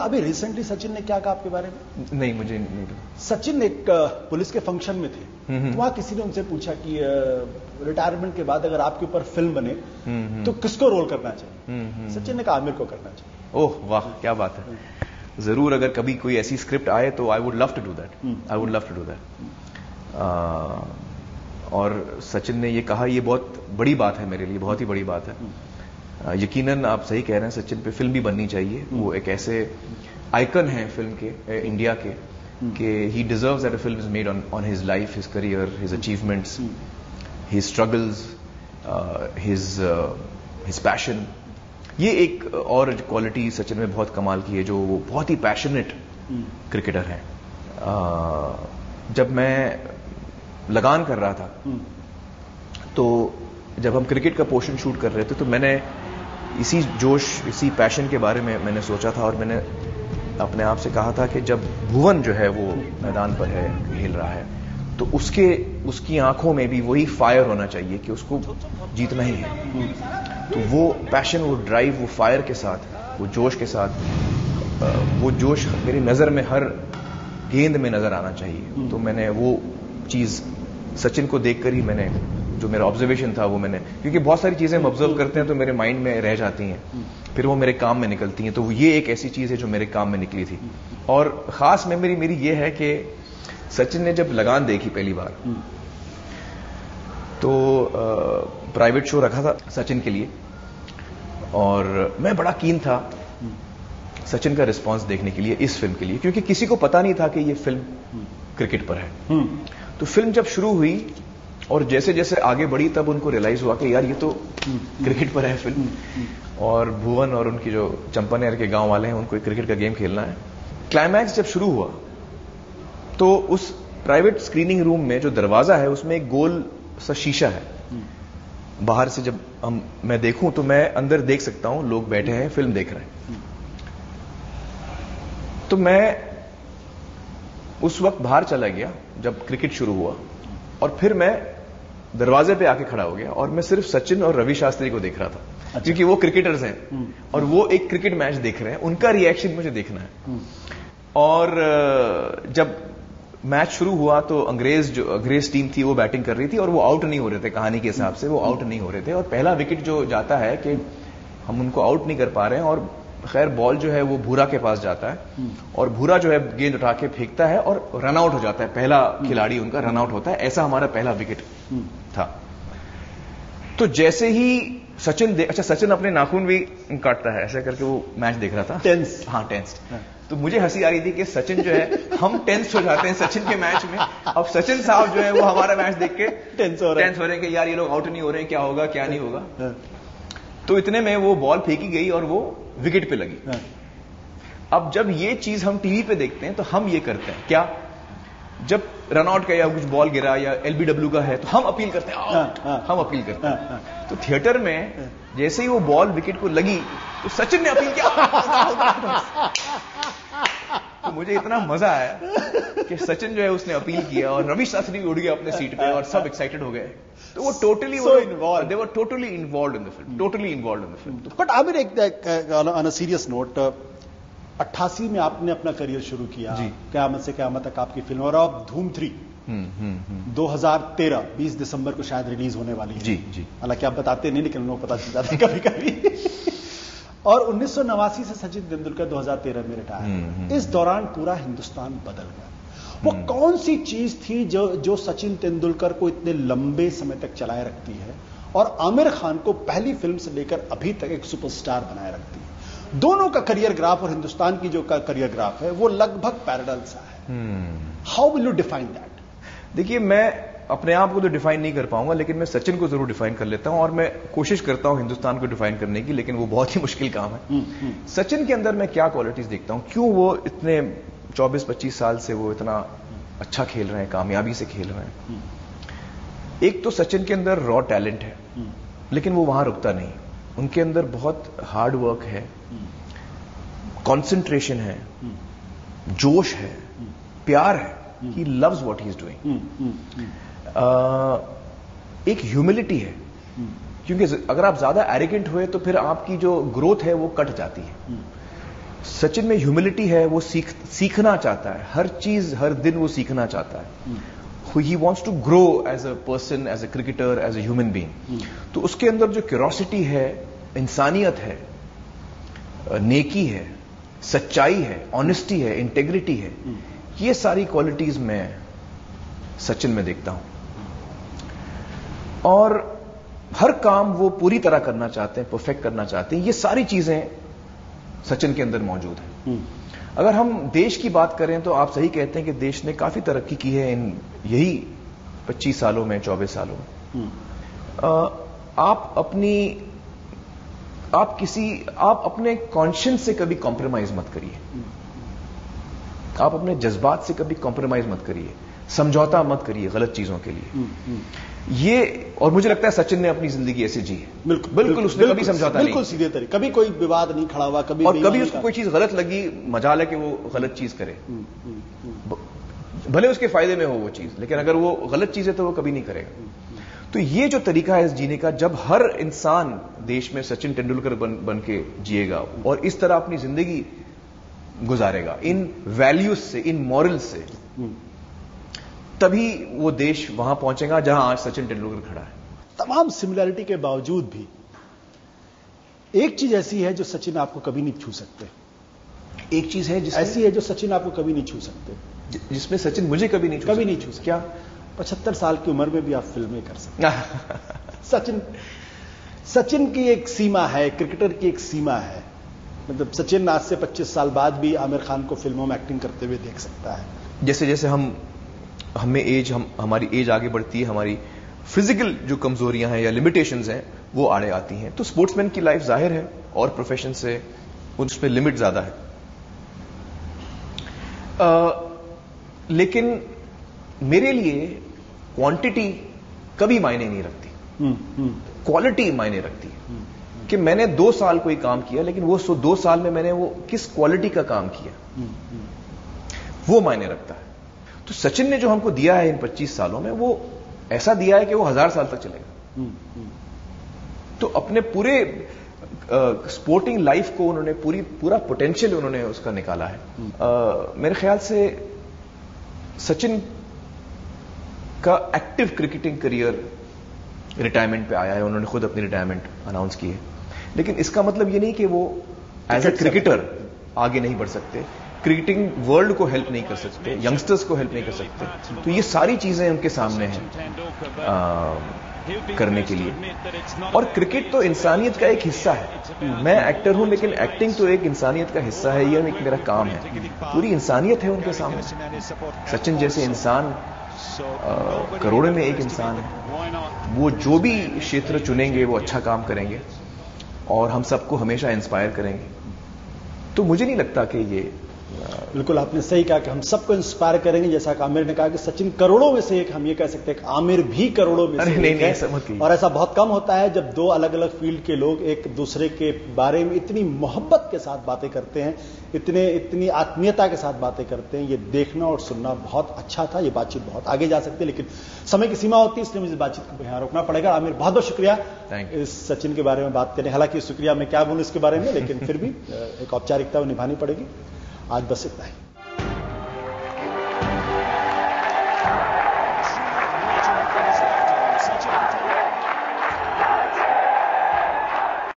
अभी रिसेंटली सचिन ने क्या कहा आपके बारे में? नहीं, मुझे नहीं पता। सचिन एक पुलिस के फंक्शन में थे, तो वहां किसी ने उनसे पूछा कि रिटायरमेंट के बाद अगर आपके ऊपर फिल्म बने तो किसको रोल करना चाहिए? सचिन ने कहा आमिर को करना चाहिए। ओह वाह, क्या बात है। जरूर, अगर कभी कोई ऐसी स्क्रिप्ट आए तो I would love to do that, I would love to do that. और सचिन ने ये कहा, ये बहुत बड़ी बात है मेरे लिए, बहुत ही बड़ी बात है। यकीनन आप सही कह रहे हैं, सचिन पे फिल्म भी बननी चाहिए। वो एक ऐसे आइकन हैं फिल्म के, इंडिया के, कि ही deserves that a film is made on his life, his career, his achievements, his struggles, his passion. ये एक और क्वालिटी सचिन में बहुत कमाल की है, जो वो बहुत ही पैशनेट क्रिकेटर हैं। जब मैं लगान कर रहा था, तो जब हम क्रिकेट का पोर्शन शूट कर रहे थे, तो मैंने इसी जोश, इसी पैशन के बारे में मैंने सोचा था, और मैंने अपने आप से कहा था कि जब भुवन जो है वो मैदान पर है, खेल रहा है, तो उसकी आंखों में भी वही फायर होना चाहिए कि उसको जीतना ही है। तो वो पैशन, वो ड्राइव, वो फायर के साथ, वो जोश के साथ, वो जोश मेरी नजर में हर गेंद में नजर आना चाहिए। तो मैंने वो चीज सचिन को देखकर ही, मैंने जो मेरा ऑब्जर्वेशन था वो मैंने, क्योंकि बहुत सारी चीजें हम ऑब्जर्व करते हैं तो मेरे माइंड में रह जाती हैं, फिर वो मेरे काम में निकलती हैं। तो ये एक ऐसी चीज है जो मेरे काम में निकली थी। और खास मेमोरी मेरी ये है कि सचिन ने जब लगान देखी पहली बार, तो प्राइवेट शो रखा था सचिन के लिए, और मैं बड़ा कीन था सचिन का रिस्पांस देखने के लिए, इस फिल्म के लिए, क्योंकि किसी को पता नहीं था कि ये फिल्म क्रिकेट पर है। तो फिल्म जब शुरू हुई और जैसे जैसे आगे बढ़ी, तब उनको रियलाइज हुआ कि यार ये तो क्रिकेट पर है फिल्म, और भुवन और उनकी जो चंपानेर के गांव वाले हैं, उनको क्रिकेट का गेम खेलना है। क्लाइमैक्स जब शुरू हुआ, तो उस प्राइवेट स्क्रीनिंग रूम में जो दरवाजा है, उसमें एक गोल सा शीशा है। बाहर से जब मैं देखूं तो मैं अंदर देख सकता हूं, लोग बैठे हैं, फिल्म देख रहे हैं। तो मैं उस वक्त बाहर चला गया जब क्रिकेट शुरू हुआ, और फिर मैं दरवाजे पे आके खड़ा हो गया, और मैं सिर्फ सचिन और रवि शास्त्री को देख रहा था। अच्छा। क्योंकि वो क्रिकेटर्स हैं और वो एक क्रिकेट मैच देख रहे हैं, उनका रिएक्शन मुझे देखना है। और जब मैच शुरू हुआ तो अंग्रेज टीम थी, वो बैटिंग कर रही थी, और वो आउट नहीं हो रहे थे, कहानी के हिसाब से वो आउट नहीं हो रहे थे। और पहला विकेट जो जाता है कि हम उनको आउट नहीं कर पा रहे हैं, और खैर बॉल जो है वो भूरा के पास जाता है, और भूरा जो है गेंद उठा के फेंकता है और रन आउट हो जाता है, पहला खिलाड़ी उनका रन आउट होता है। ऐसा हमारा पहला विकेट था। तो जैसे ही सचिन अपने नाखून भी काटता है, ऐसे करके वो मैच देख रहा था, टेंस। हाँ, टेंस। तो मुझे हंसी आ रही थी कि सचिन जो है, हम टेंस हो जाते हैं सचिन के मैच में, अब सचिन साहब जो है वो हमारा मैच देख के टेंस हो रहे हैं कि यार ये लोग आउट नहीं हो रहे हैं, क्या होगा क्या नहीं होगा। तो इतने में वो बॉल फेंकी गई और वो विकेट पे लगी। अब जब ये चीज हम टीवी पे देखते हैं तो हम ये करते हैं क्या, जब रन आउट का या कुछ बॉल गिरा या एलबीडब्ल्यू का है तो हम अपील करते हैं आउट, हम अपील करते हैं। तो थिएटर में जैसे ही वो बॉल विकेट को लगी तो सचिन ने अपील किया। तो मुझे इतना मजा आया कि सचिन जो है उसने अपील किया, और रवि शास्त्री उड़ गया अपने सीट पे, और सब एक्साइटेड हो गए। तो वो totally they were totally involved in the film, totally involved in the film. But Aamir, एक ऑन अ सीरियस नोट, 88 में आपने अपना करियर शुरू किया, क़यामत से क़यामत तक आपकी फिल्म, और अब धूम 3 2013 20 दिसंबर को शायद रिलीज होने वाली है। जी। हालांकि आप बताते नहीं, लेकिन लोग पता चल जाते हैं कभी कभी। और 1989 से सचिन तेंदुलकर 2013 में रिटायर। इस दौरान पूरा हिंदुस्तान बदल गया। वो कौन सी चीज थी जो सचिन तेंदुलकर को इतने लंबे समय तक चलाए रखती है, और आमिर खान को पहली फिल्म से लेकर अभी तक एक सुपरस्टार बनाए रखती है? दोनों का करियर ग्राफ और हिंदुस्तान की जो करियर ग्राफ है वो लगभग पैरेलल सा है। How will you define that? देखिए, मैं अपने आप को तो डिफाइन नहीं कर पाऊंगा, लेकिन मैं सचिन को जरूर डिफाइन कर लेता हूं, और मैं कोशिश करता हूं हिंदुस्तान को डिफाइन करने की, लेकिन वो बहुत ही मुश्किल काम है। सचिन के अंदर मैं क्या क्वालिटीज देखता हूं, क्यों वो इतने 24-25 साल से वो इतना अच्छा खेल रहे हैं, कामयाबी से खेल रहे हैं। एक तो सचिन के अंदर रॉ टैलेंट है, लेकिन वो वहां रुकता नहीं। उनके अंदर बहुत हार्ड वर्क है, कंसंट्रेशन है, जोश है, प्यार है। He loves what he is doing. एक ह्यूमिलिटी है, क्योंकि अगर आप ज्यादा एरोगेंट हुए तो फिर आपकी जो ग्रोथ है वो कट जाती है। सचिन में ह्यूमिलिटी है, वो सीखना चाहता है, हर चीज हर दिन वो सीखना चाहता है। He wants to grow as a person, as a cricketer, as a human being. तो उसके अंदर जो क्यूरोसिटी है, इंसानियत है, नेकी है, सच्चाई है, ऑनेस्टी है, इंटेग्रिटी है, ये सारी क्वालिटीज मैं सचिन में देखता हूं। और हर काम वो पूरी तरह करना चाहते हैं, परफेक्ट करना चाहते हैं। ये सारी चीजें सचिन के अंदर मौजूद हैं। अगर हम देश की बात करें तो आप सही कहते हैं कि देश ने काफी तरक्की की है इन यही 25 सालों में, 24 सालों में। आप अपने कॉन्शियंस से कभी कॉम्प्रोमाइज मत करिए, आप अपने जज्बात से कभी कॉम्प्रोमाइज मत करिए, समझौता मत करिए गलत चीजों के लिए। ये, और मुझे लगता है सचिन ने अपनी जिंदगी ऐसे जी है। बिल्कुल उसने कभी समझौता नहीं, बिल्कुल सीधे तरीके, कभी कोई विवाद नहीं खड़ा हुआ, कभी और कभी उसको कोई चीज गलत लगी, मजाल है कि वो गलत चीज करे, भले उसके फायदे में हो वो चीज, लेकिन अगर वो गलत चीज है तो वो कभी नहीं करेगा। तो ये जो तरीका है इस जीने का, जब हर इंसान देश में सचिन तेंदुलकर बन के जिएगा और इस तरह अपनी जिंदगी गुजारेगा, इन वैल्यूज से, इन मॉरल्स से, तभी वो देश वहां पहुंचेगा जहां आज सचिन तेंदुलकर खड़ा है। तमाम सिमिलैरिटी के बावजूद भी एक चीज ऐसी है जो सचिन आपको कभी नहीं छू सकते। एक चीज है ऐसी है जो सचिन आपको कभी नहीं छू सकते, जिसमें सचिन मुझे कभी नहीं छू सकते। क्या? 75 साल की उम्र में भी आप फिल्में कर सकते। सचिन की एक सीमा है, क्रिकेटर की एक सीमा है। मतलब सचिन आज से 25 साल बाद भी आमिर खान को फिल्मों में एक्टिंग करते हुए देख सकता है। जैसे जैसे हमारी एज आगे बढ़ती है, हमारी फिजिकल जो कमजोरियां हैं या लिमिटेशंस हैं वो आड़े आती हैं, तो स्पोर्ट्समैन की लाइफ जाहिर है और प्रोफेशन से उसमें लिमिट ज्यादा है। लेकिन मेरे लिए क्वांटिटी कभी मायने नहीं रखती, क्वालिटी मायने रखती है। कि मैंने 2 साल कोई काम किया, लेकिन वो 2 साल में मैंने वो किस क्वालिटी का काम किया, वो मायने रखता है। तो सचिन ने जो हमको दिया है इन 25 सालों में, वो ऐसा दिया है कि वो 1000 साल तक चलेगा। तो अपने पूरे स्पोर्टिंग लाइफ को उन्होंने पूरा पोटेंशियल उन्होंने उसका निकाला है। मेरे ख्याल से सचिन का एक्टिव क्रिकेटिंग करियर रिटायरमेंट पे आया है, उन्होंने खुद अपनी रिटायरमेंट अनाउंस की है। लेकिन इसका मतलब ये नहीं कि वो एज ए क्रिकेटर आगे नहीं बढ़ सकते, क्रिकेटिंग वर्ल्ड को हेल्प नहीं कर सकते, यंगस्टर्स को हेल्प नहीं कर सकते। तो ये सारी चीजें उनके सामने हैं करने के लिए। और क्रिकेट तो इंसानियत का एक हिस्सा है। मैं एक्टर हूं, लेकिन एक्टिंग तो एक इंसानियत का हिस्सा है, ये एक मेरा काम है। पूरी इंसानियत है उनके सामने। सचिन जैसे इंसान करोड़ों में एक इंसान है। वो जो भी क्षेत्र चुनेंगे वो अच्छा काम करेंगे और हम सबको हमेशा इंस्पायर करेंगे। तो मुझे नहीं लगता कि ये बिल्कुल आपने सही कहा कि हम सबको इंस्पायर करेंगे। जैसा कि आमिर ने कहा कि सचिन करोड़ों में से एक, हम ये कह सकते हैं कि आमिर भी करोड़ों में से एक है। और ऐसा बहुत कम होता है जब 2 अलग अलग फील्ड के लोग एक दूसरे के बारे में इतनी मोहब्बत के साथ बातें करते हैं, इतनी आत्मीयता के साथ बातें करते हैं। ये देखना और सुनना बहुत अच्छा था। ये बातचीत बहुत आगे जा सकती है, लेकिन समय की सीमा होती है, इसलिए मुझे बातचीत को यहां रोकना पड़ेगा। आमिर, बहुत बहुत शुक्रिया इस सचिन के बारे में बात करने। हालांकि शुक्रिया मैं क्या बोलूं इसके बारे में, लेकिन फिर भी एक औपचारिकता निभानी पड़ेगी। आज बस इतना ही।